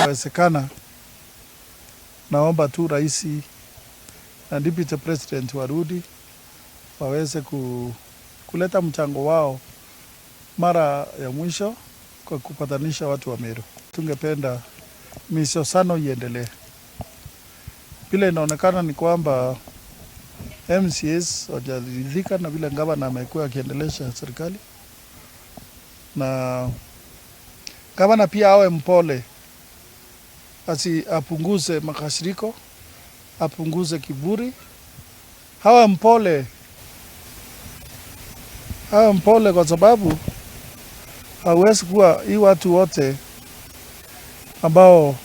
Inawezekana, naomba tu rais na deputy president warudi waweze kuleta mchango wao mara ya mwisho kwa kupatanisha watu wa Meru. Tungependa misosano iendelee. Vile inaonekana ni kwamba MCS wajaridhika na vile Ngabana amekuwa akiendelesha serikali, na Ngabana pia awe mpole, apunguze makasiriko, apunguze kiburi, awe mpole kwa sababu hawezi kuwa hii watu wote ambao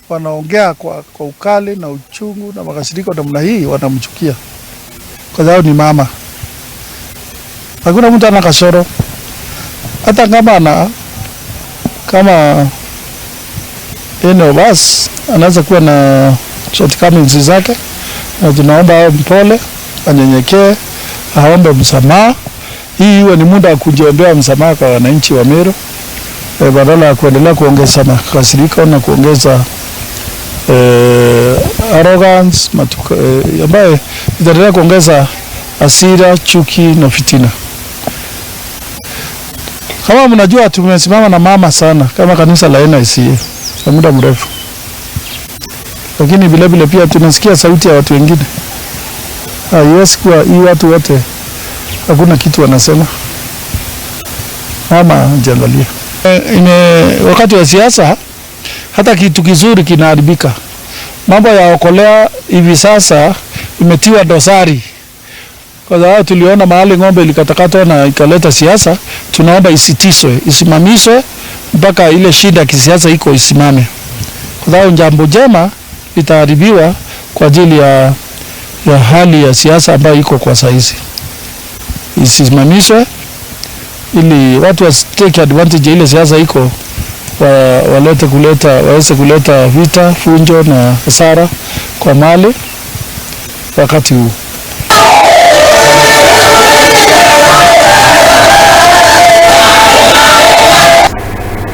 wanaongea kwa ukali na uchungu na makasiriko namna hii wanamchukia, kwa sababu ni mama. Hakuna mtu ana kasoro. Hata Ngabana kama basi anaweza kuwa na shortcomings zake, na tunaomba awe mpole, anyenyekee, aombe msamaha. Hii iwe ni muda wa kujiombea msamaha kwa wananchi wa Meru, badala ya kuendelea kuongeza makasiriko na kuongeza arrogance ambaye itaendelea kuongeza hasira, chuki na fitina. Kama mnajua tumesimama na mama sana kama kanisa la Ihiya kwa muda mrefu, lakini vile vile pia tunasikia sauti ya watu wengine. Haiwezi kuwa hii watu wote hakuna kitu wanasema. Mama jiangalia. Wakati wa siasa hata kitu kizuri kinaharibika. Mambo ya okolea hivi sasa imetiwa dosari. Kwa sababu tuliona mahali ng'ombe ilikatakatwa na ikaleta siasa, tunaomba isimamishwe mpaka ile shida kisiasa iko isimame. Kwa sababu jambo jema litaharibiwa kwa ajili ya hali ya siasa ambayo iko kwa saizi. Isimamishwe ili watu wasitake advantage ile siasa iko, waweze kuleta vita, funjo na hasara kwa mali wakati huu.